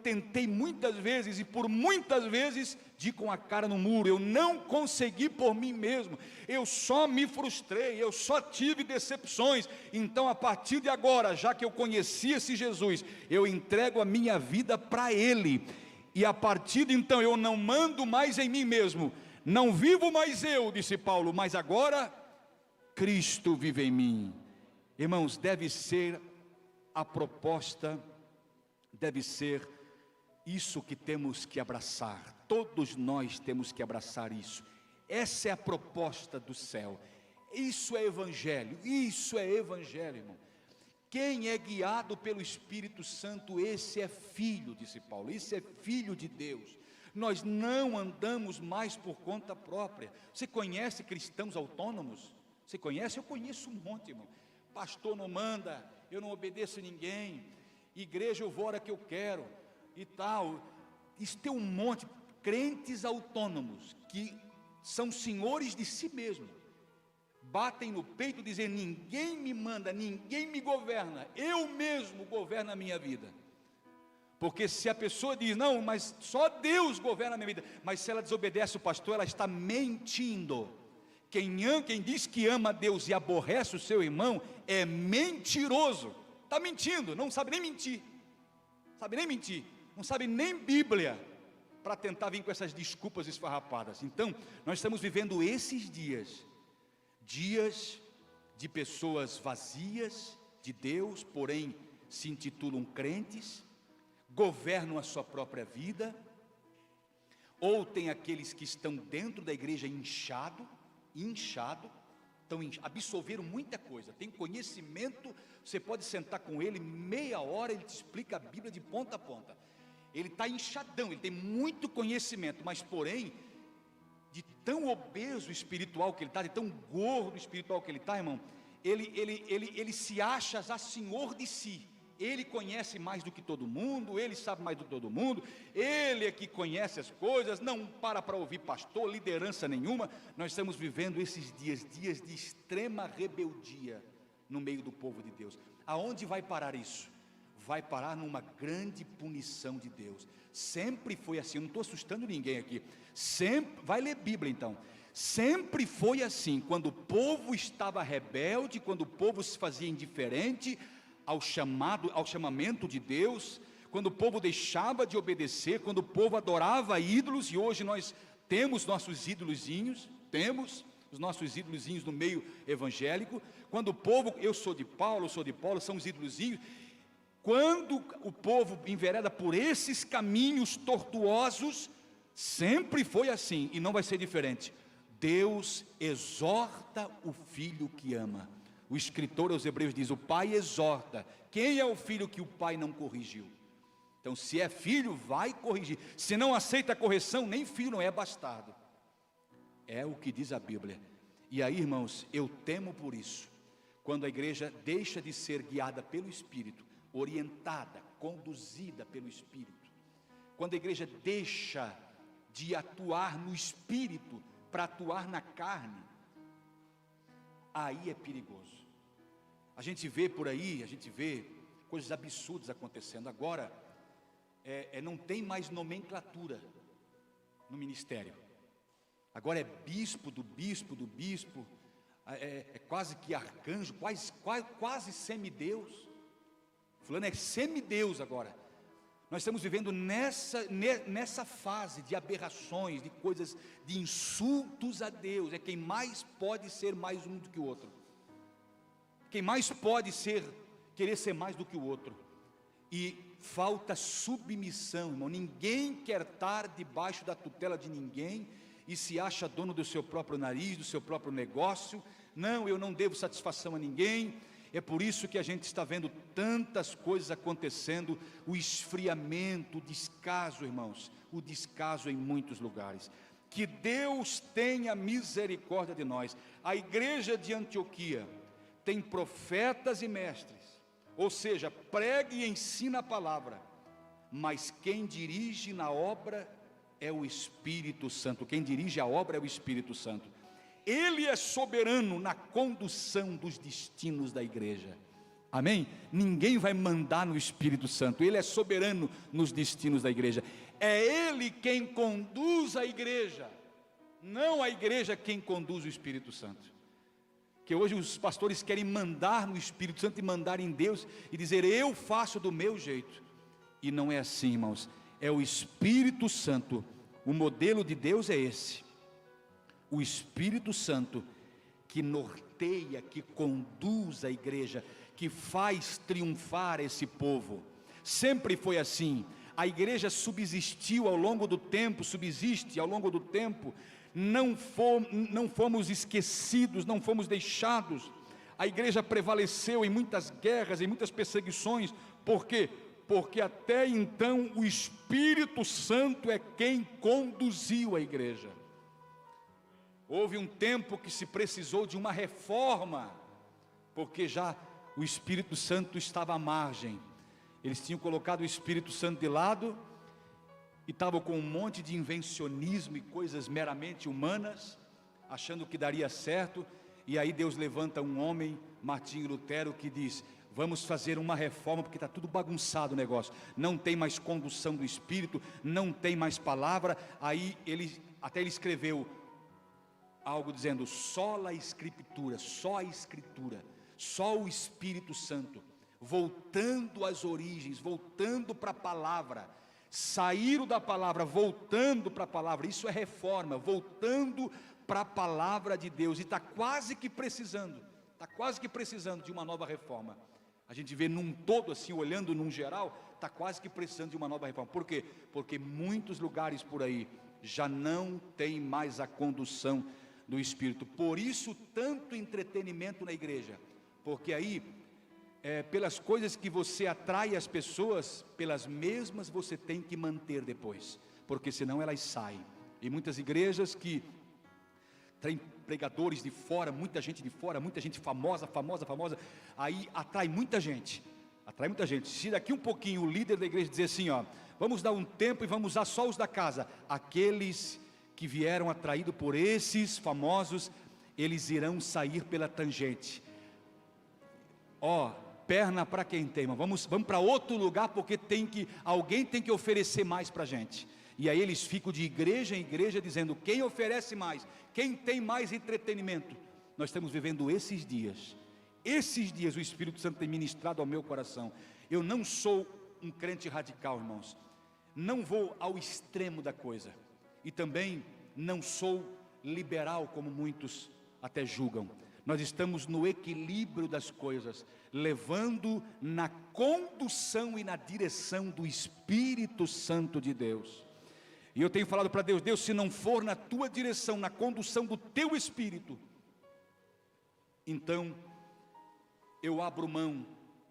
tentei muitas vezes, e por muitas vezes de com a cara no muro, eu não consegui por mim mesmo, eu só me frustrei, eu só tive decepções. Então a partir de agora, já que eu conheci esse Jesus, eu entrego a minha vida para Ele, e a partir de então eu não mando mais em mim mesmo, não vivo mais eu, disse Paulo, mas agora Cristo vive em mim. Irmãos, deve ser a proposta, deve ser isso que temos que abraçar. Todos nós temos que abraçar isso. Essa é a proposta do céu. Isso é evangelho, irmão. Quem é guiado pelo Espírito Santo, esse é filho, disse Paulo, esse é filho de Deus. Nós não andamos mais por conta própria. Você conhece cristãos autônomos? Você conhece? Eu conheço um monte, irmão. Pastor não manda, eu não obedeço a ninguém, igreja eu vou a hora que eu quero e tal. Isso tem um monte, crentes autônomos, que são senhores de si mesmos, batem no peito dizendo: ninguém me manda, ninguém me governa, eu mesmo governo a minha vida. Porque se a pessoa diz: não, mas só Deus governa a minha vida, mas se ela desobedece o pastor, ela está mentindo. Quem diz que ama a Deus e aborrece o seu irmão é mentiroso, está mentindo, não sabe nem mentir, não sabe nem Bíblia, para tentar vir com essas desculpas esfarrapadas. Então, nós estamos vivendo esses dias de pessoas vazias de Deus, porém se intitulam crentes, governam a sua própria vida, ou tem aqueles que estão dentro da igreja inchado, absorveram muita coisa, tem conhecimento, você pode sentar com ele meia hora, ele te explica a Bíblia de ponta a ponta, ele está inchadão, ele tem muito conhecimento, mas porém, de tão obeso espiritual que ele está, de tão gordo espiritual que ele está, irmão, ele se acha já senhor de si. Ele conhece mais do que todo mundo, ele sabe mais do que todo mundo, ele é que conhece as coisas, não para ouvir pastor, liderança nenhuma. Nós estamos vivendo esses dias de extrema rebeldia no meio do povo de Deus. Aonde vai parar isso? Vai parar numa grande punição de Deus. Sempre foi assim, eu não estou assustando ninguém aqui, vai ler Bíblia então. Sempre foi assim, quando o povo estava rebelde, quando o povo se fazia indiferente ao chamamento de Deus, quando o povo deixava de obedecer, quando o povo adorava ídolos, e hoje nós temos nossos ídolozinhos, no meio evangélico, quando o povo, eu sou de Paulo, são os ídolozinhos, quando o povo envereda por esses caminhos tortuosos, sempre foi assim, e não vai ser diferente. Deus exorta o filho que ama. O escritor aos Hebreus diz: o pai exorta. Quem é o filho que o pai não corrigiu? Então, se é filho, vai corrigir. Se não aceita a correção, nem filho não é bastardo. É o que diz a Bíblia. E aí, irmãos, eu temo por isso. Quando a igreja deixa de ser guiada pelo Espírito, orientada, conduzida pelo Espírito, quando a igreja deixa de atuar no Espírito para atuar na carne, aí é perigoso. A gente vê por aí, coisas absurdas acontecendo. Agora, não tem mais nomenclatura no ministério. Agora é bispo do bispo, é quase que arcanjo, quase semideus. Fulano é semideus agora. Nós estamos vivendo nessa fase de aberrações, de coisas, de insultos a Deus. É quem mais pode ser mais um do que o outro. Quem mais pode querer ser mais do que o outro. E falta submissão, irmão. Ninguém quer estar debaixo da tutela de ninguém e se acha dono do seu próprio nariz, do seu próprio negócio. Não, eu não devo satisfação a ninguém. É por isso que a gente está vendo tantas coisas acontecendo, o esfriamento, o descaso, irmãos, o descaso em muitos lugares. Que Deus tenha misericórdia de nós. A igreja de Antioquia tem profetas e mestres, ou seja, prega e ensina a palavra, mas quem dirige na obra é o Espírito Santo. Quem dirige a obra é o Espírito Santo. Ele é soberano na condução dos destinos da igreja. Amém? Ninguém vai mandar no Espírito Santo. Ele é soberano nos destinos da igreja. É Ele quem conduz a igreja, não a igreja quem conduz o Espírito Santo. Que hoje os pastores querem mandar no Espírito Santo e mandar em Deus e dizer: eu faço do meu jeito. E não é assim, irmãos. É o Espírito Santo. O modelo de Deus é esse. O Espírito Santo que norteia, que conduz a igreja, que faz triunfar esse povo. Sempre foi assim. A igreja subsistiu ao longo do tempo, subsiste ao longo do tempo. Não fomos esquecidos, não fomos deixados. A igreja prevaleceu em muitas guerras, em muitas perseguições. Por quê? Porque até então o Espírito Santo é quem conduziu a igreja. Houve um tempo que se precisou de uma reforma, porque já o Espírito Santo estava à margem. Eles tinham colocado o Espírito Santo de lado e estavam com um monte de invencionismo e coisas meramente humanas, achando que daria certo. E aí Deus levanta um homem, Martinho Lutero, que diz: vamos fazer uma reforma, porque está tudo bagunçado o negócio, não tem mais condução do Espírito, não tem mais palavra. Aí ele escreveu algo dizendo: só a Escritura, só a Escritura, só o Espírito Santo, voltando às origens, voltando para a palavra, saíram da palavra, voltando para a palavra. Isso é reforma, voltando para a palavra de Deus. E está quase que precisando de uma nova reforma. A gente vê num todo assim, olhando num geral, está quase que precisando de uma nova reforma. Por quê? Porque muitos lugares por aí já não tem mais a condução do Espírito. Por isso tanto entretenimento na igreja, porque aí pelas coisas que você atrai as pessoas, pelas mesmas você tem que manter depois, porque senão elas saem. E muitas igrejas que tem pregadores de fora, muita gente famosa, aí atrai muita gente. Se daqui um pouquinho o líder da igreja dizer assim, ó, vamos dar um tempo e vamos usar só os da casa, aqueles que vieram atraídos por esses famosos, eles irão sair pela tangente. Ó, perna para quem tem, vamos para outro lugar, porque alguém tem que oferecer mais para a gente. E aí eles ficam de igreja em igreja dizendo: quem oferece mais, quem tem mais entretenimento. Nós estamos vivendo esses dias o Espírito Santo tem ministrado ao meu coração. Eu não sou um crente radical, irmãos, não vou ao extremo da coisa, e também não sou liberal como muitos até julgam. Nós estamos no equilíbrio das coisas, levando na condução e na direção do Espírito Santo de Deus. E eu tenho falado para Deus: Deus, se não for na tua direção, na condução do teu Espírito, então eu abro mão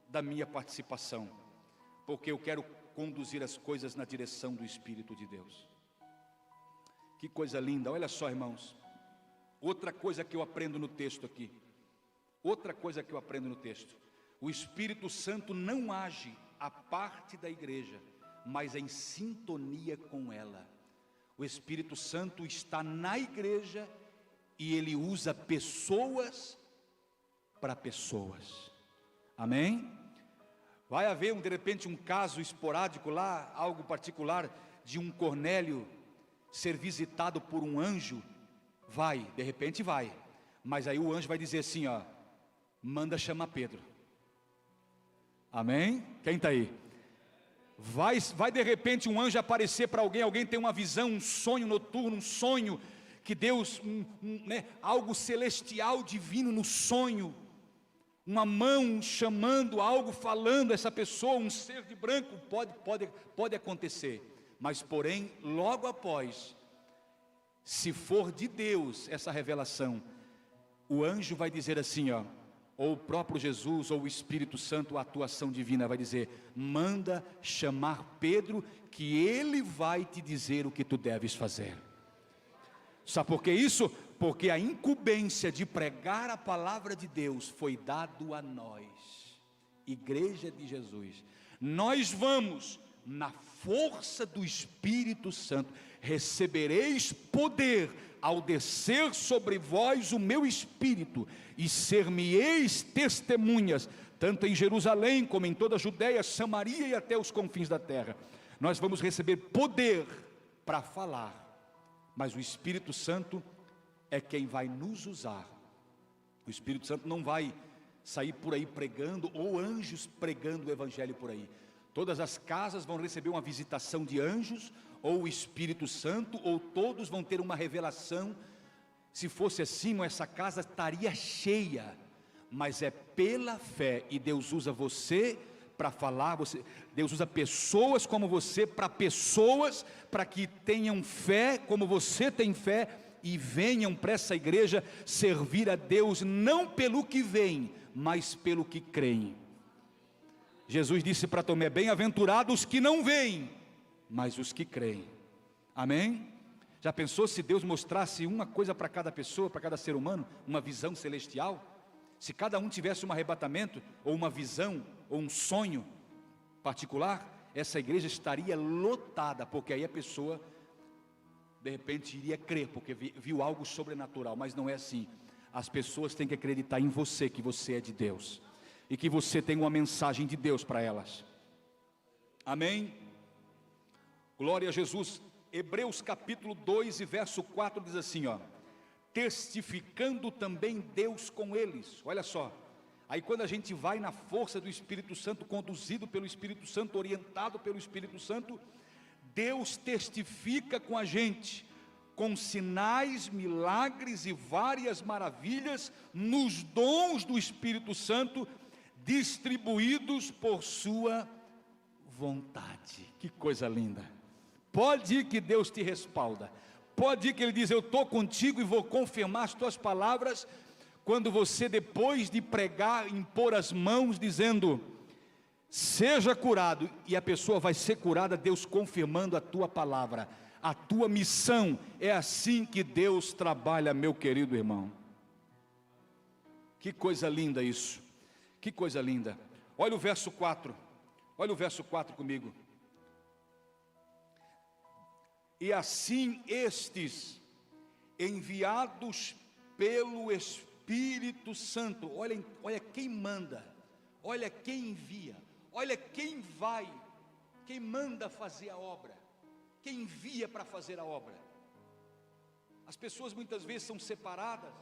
da minha participação, porque eu quero conduzir as coisas na direção do Espírito de Deus. Que coisa linda, olha só, irmãos. Outra coisa que eu aprendo no texto aqui, o Espírito Santo não age à parte da igreja, mas em sintonia com ela. O Espírito Santo está na igreja e ele usa pessoas para pessoas. Amém? Vai haver de repente um caso esporádico lá, algo particular, de um Cornélio ser visitado por um anjo. De repente vai, mas aí o anjo vai dizer assim, ó, manda chamar Pedro. Amém? Quem está aí? Vai de repente um anjo aparecer para alguém tem uma visão, um sonho noturno, um sonho que Deus, algo celestial, divino no sonho, uma mão chamando, algo falando, essa pessoa, um ser de branco, pode acontecer, mas porém, logo após, se for de Deus essa revelação, o anjo vai dizer assim, ó, ou o próprio Jesus, ou o Espírito Santo, a atuação divina vai dizer, manda chamar Pedro, que ele vai te dizer o que tu deves fazer. Sabe por que isso? Porque a incumbência de pregar a palavra de Deus foi dado a nós, igreja de Jesus. Nós vamos, na força do Espírito Santo, recebereis poder ao descer sobre vós o meu Espírito, e ser-me-eis testemunhas, tanto em Jerusalém, como em toda a Judeia, Samaria e até os confins da terra. Nós vamos receber poder para falar, mas o Espírito Santo é quem vai nos usar. O Espírito Santo não vai sair por aí pregando, ou anjos pregando o Evangelho por aí. Todas as casas vão receber uma visitação de anjos, ou o Espírito Santo, ou todos vão ter uma revelação. Se fosse assim, essa casa estaria cheia, mas é pela fé, e Deus usa você para falar, Deus usa pessoas como você, para que tenham fé como você tem fé, e venham para essa igreja servir a Deus, não pelo que vem, mas pelo que creem. Jesus disse para Tomé, bem-aventurados os que não veem, mas os que creem. Amém? Já pensou se Deus mostrasse uma coisa para cada pessoa, para cada ser humano, uma visão celestial? Se cada um tivesse um arrebatamento, ou uma visão, ou um sonho particular, essa igreja estaria lotada, porque aí a pessoa de repente iria crer, porque viu algo sobrenatural. Mas não é assim. As pessoas têm que acreditar em você, que você é de Deus, e que você tem uma mensagem de Deus para elas. Amém? Glória a Jesus. Hebreus capítulo 2 e verso 4 diz assim, ó: testificando também Deus com eles. Olha só, aí quando a gente vai na força do Espírito Santo, conduzido pelo Espírito Santo, orientado pelo Espírito Santo, Deus testifica com a gente, com sinais, milagres e várias maravilhas, nos dons do Espírito Santo, distribuídos por sua vontade. Que coisa linda! Pode ir que Deus te respalda, pode ir que Ele diz: eu estou contigo e vou confirmar as tuas palavras, quando você, depois de pregar, impor as mãos, dizendo: seja curado, e a pessoa vai ser curada, Deus confirmando a tua palavra, a tua missão. É assim que Deus trabalha, meu querido irmão. Que coisa linda isso, que coisa linda. Olha o verso 4, olha o verso 4 comigo. E assim estes, enviados pelo Espírito Santo, olha quem manda, olha quem envia, olha quem vai, quem manda fazer a obra, quem envia para fazer a obra. As pessoas muitas vezes são separadas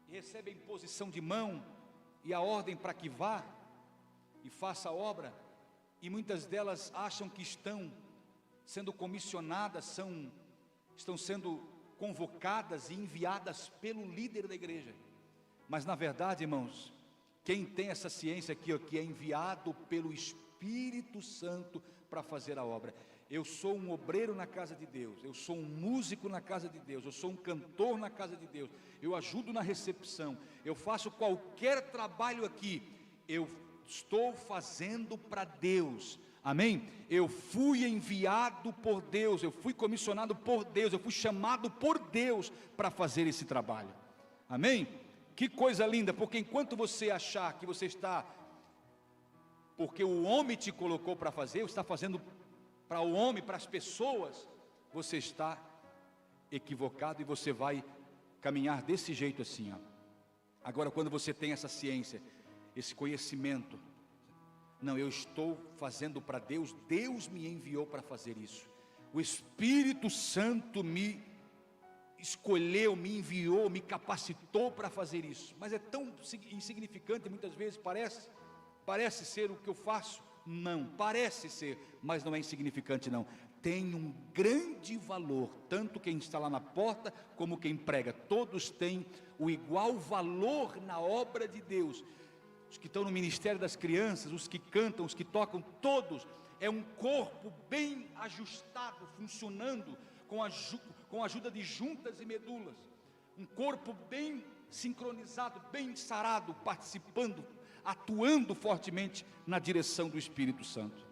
e recebem posição de mão e a ordem para que vá e faça a obra, e muitas delas acham que estão sendo comissionadas, estão sendo convocadas e enviadas pelo líder da igreja. Mas na verdade, irmãos, quem tem essa ciência aqui, ó, que é enviado pelo Espírito Santo para fazer a obra. Eu sou um obreiro na casa de Deus, eu sou um músico na casa de Deus, eu sou um cantor na casa de Deus, eu ajudo na recepção, eu faço qualquer trabalho aqui, eu estou fazendo para Deus. Amém? Eu fui enviado por Deus, eu fui comissionado por Deus, eu fui chamado por Deus para fazer esse trabalho. Amém? Que coisa linda, porque enquanto você achar que você está, porque o homem te colocou para fazer, você está fazendo para o homem, para as pessoas, você está equivocado e você vai caminhar desse jeito assim, ó. Agora, quando você tem essa ciência, esse conhecimento, não, eu estou fazendo para Deus, Deus me enviou para fazer isso, o Espírito Santo me escolheu, me enviou, me capacitou para fazer isso. Mas é tão insignificante, muitas vezes parece ser o que eu faço. Não, parece ser, mas não é insignificante não, tem um grande valor, tanto quem está lá na porta, como quem prega, todos têm o igual valor na obra de Deus. Os que estão no ministério das crianças, os que cantam, os que tocam, todos, é um corpo bem ajustado, funcionando com a ajuda de juntas e medulas, um corpo bem sincronizado, bem sarado, participando, atuando fortemente na direção do Espírito Santo.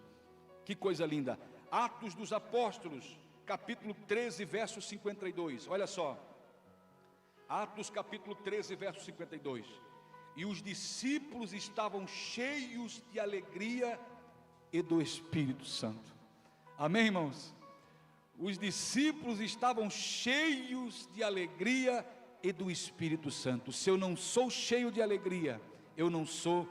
Que coisa linda. Atos dos Apóstolos, capítulo 13, verso 52, olha só, Atos capítulo 13, verso 52, e os discípulos estavam cheios de alegria e do Espírito Santo. Amém, irmãos? Os discípulos estavam cheios de alegria e do Espírito Santo. Se eu não sou cheio de alegria, eu não sou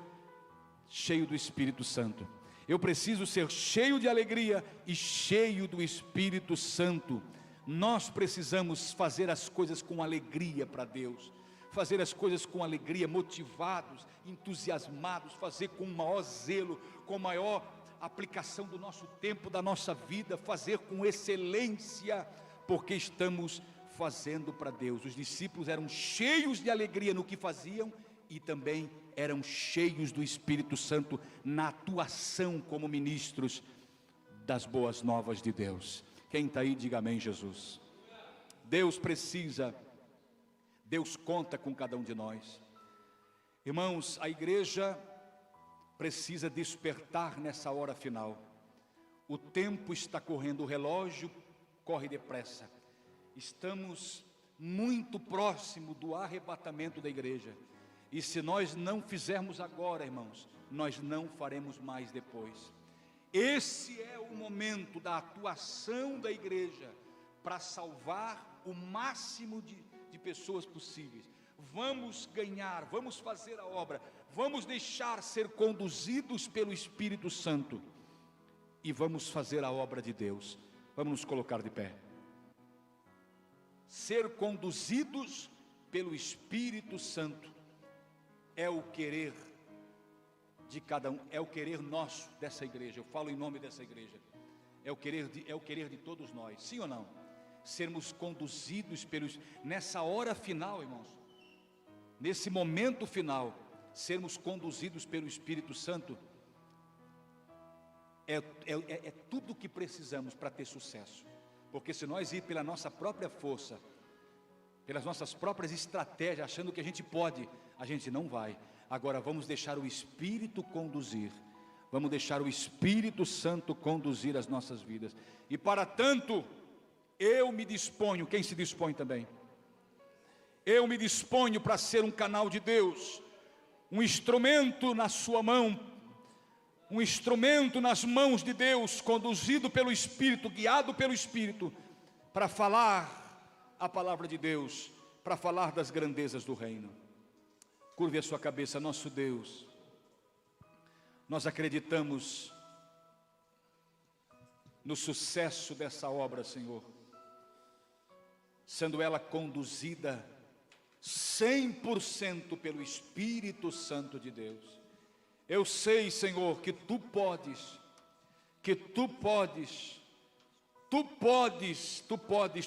cheio do Espírito Santo. Eu preciso ser cheio de alegria e cheio do Espírito Santo. Nós precisamos fazer as coisas com alegria para Deus, fazer as coisas com alegria, motivados, entusiasmados, fazer com maior zelo, com maior aplicação do nosso tempo, da nossa vida, fazer com excelência, porque estamos fazendo para Deus. Os discípulos eram cheios de alegria no que faziam e também eram cheios do Espírito Santo na atuação como ministros das boas novas de Deus. Quem está aí, diga amém, Jesus. Deus precisa, Deus conta com cada um de nós. Irmãos, a igreja precisa despertar nessa hora final. O tempo está correndo, o relógio corre depressa. Estamos muito próximo do arrebatamento da igreja. E se nós não fizermos agora, irmãos, nós não faremos mais depois. Esse é o momento da atuação da igreja para salvar o máximo de pessoas possíveis. Vamos ganhar, vamos fazer a obra, vamos deixar ser conduzidos pelo Espírito Santo e vamos fazer a obra de Deus. Vamos nos colocar de pé. Ser conduzidos pelo Espírito Santo é o querer de cada um, é o querer nosso dessa igreja. Eu falo em nome dessa igreja. É o querer de todos nós, sim ou não? Sermos conduzidos nessa hora final, irmãos, nesse momento final, sermos conduzidos pelo Espírito Santo, é tudo o que precisamos para ter sucesso. Porque se nós ir pela nossa própria força, pelas nossas próprias estratégias, achando que a gente pode, a gente não vai. Agora vamos deixar o Espírito conduzir, vamos deixar o Espírito Santo conduzir as nossas vidas. E para tanto, eu me disponho, quem se dispõe também? Eu me disponho para ser um canal de Deus, um instrumento na sua mão, um instrumento nas mãos de Deus, conduzido pelo Espírito, guiado pelo Espírito, para falar a palavra de Deus, para falar das grandezas do reino. Curve a sua cabeça. Nosso Deus, nós acreditamos no sucesso dessa obra, Senhor, sendo ela conduzida 100% pelo Espírito Santo de Deus. Eu sei, Senhor, que Tu podes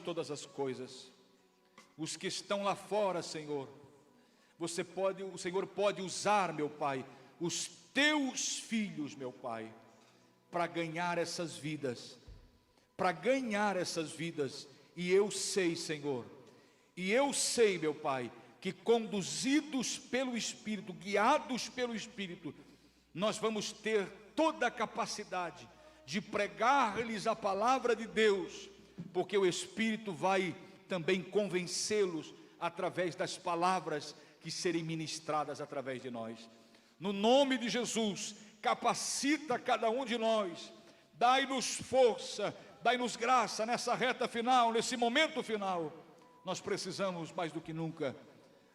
todas as coisas. Os que estão lá fora, Senhor, o Senhor pode usar, meu Pai, os Teus filhos, meu Pai, para ganhar essas vidas, e eu sei, Senhor, meu Pai, que conduzidos pelo Espírito, guiados pelo Espírito, nós vamos ter toda a capacidade de pregar-lhes a palavra de Deus, porque o Espírito vai também convencê-los através das palavras que serem ministradas através de nós. No nome de Jesus, capacita cada um de nós, dai-nos força, dai-nos graça nessa reta final, nesse momento final. Nós precisamos mais do que nunca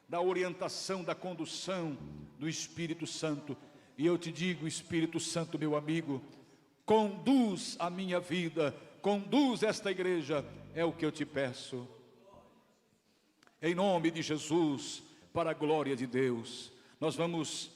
da orientação, da condução do Espírito Santo. E eu te digo, Espírito Santo, meu amigo, conduz a minha vida, conduz esta igreja, é o que eu te peço. Em nome de Jesus, para a glória de Deus, nós vamos